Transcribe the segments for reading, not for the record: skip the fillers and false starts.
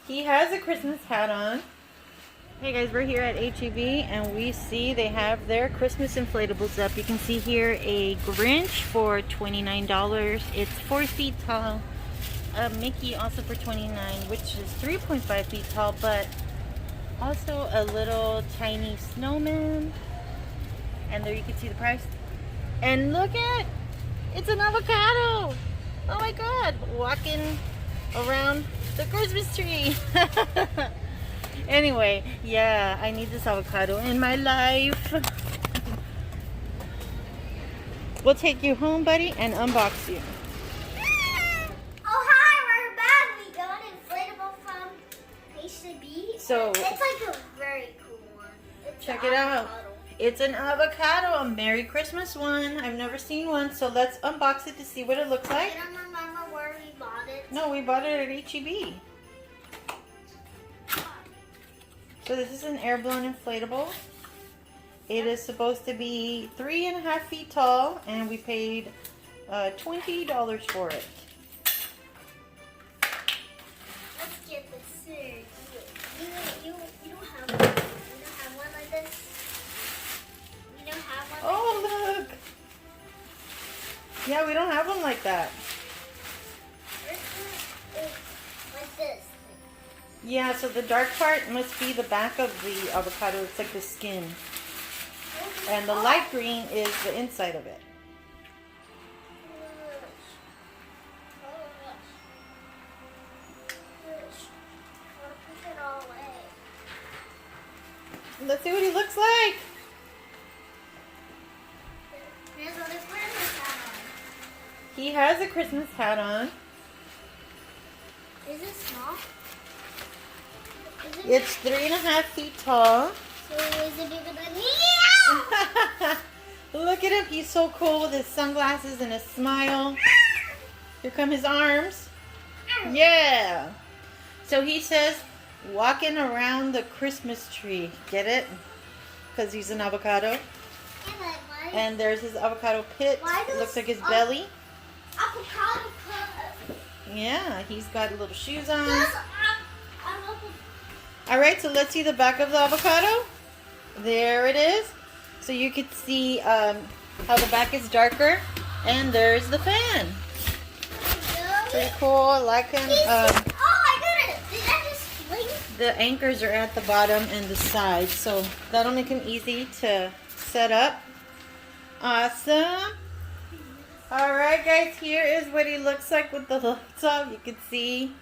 He has a Christmas hat on. Hey guys, we're here at HEB and we see they have their Christmas inflatables up. You can see here a Grinch for $29. It's 4 feet tall. A Mickey also for $29, which is 3.5 feet tall, but also a little tiny snowman. And there you can see the price. And look at, it's an avocado. Oh my god, walking around the Christmas tree. Anyway, yeah, I need this avocado in my life. We'll take you home, buddy, and unbox you. Oh, hi, we're back. We got an inflatable from HEB. So, it's like a very cool one. Check it out. It's an avocado, a Merry Christmas one. I've never seen one, so let's unbox it to see what it looks like. I don't remember where we bought it. No, we bought it at HEB. So this is an Airblown inflatable. It is supposed to be 3.5 feet tall, and we paid $20 for it. Let's get this serious. You don't have one. You don't have one like this. You don't have one. Oh, look! Yeah, we don't have one like that. Like this. Yeah, so the dark part must be the back of the avocado. It's like the skin. And the light green is the inside of it. Let's see what he looks like. Here's what his Christmas hat on. He has a Christmas hat on. Is it small? It's 3.5 feet tall. So is it bigger than me? Look at him. He's so cool with his sunglasses and his smile. Here come his arms. Yeah. So he says, walking around the Christmas tree. Get it? Because he's an avocado. And there's his avocado pit. It looks like his belly. Avocado cut. Yeah, he's got little shoes on. Alright, so let's see the back of the avocado. There it is. So you can see how the back is darker. And there's the fan. Pretty cool. I like him. Oh, I got it. Did that just swing? The anchors are at the bottom and the sides. So that'll make him easy to set up. Awesome. Alright guys, here is what he looks like with the lights off. You can see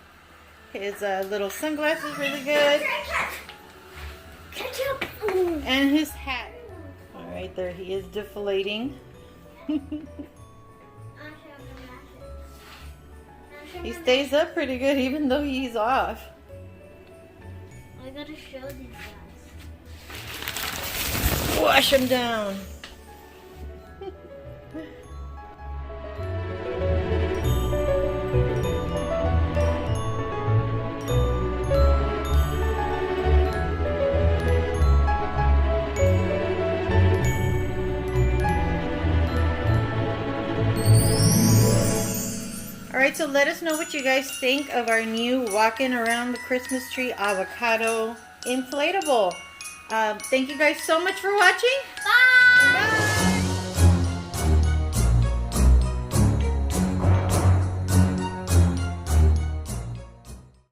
his little sunglasses really good. And his hat. Alright, there he is deflating. He stays up pretty good even though he's off. I gotta show these guys. Wash him down. Alright, so let us know what you guys think of our new walking around the Christmas tree avocado inflatable. Thank you guys so much for watching. Bye!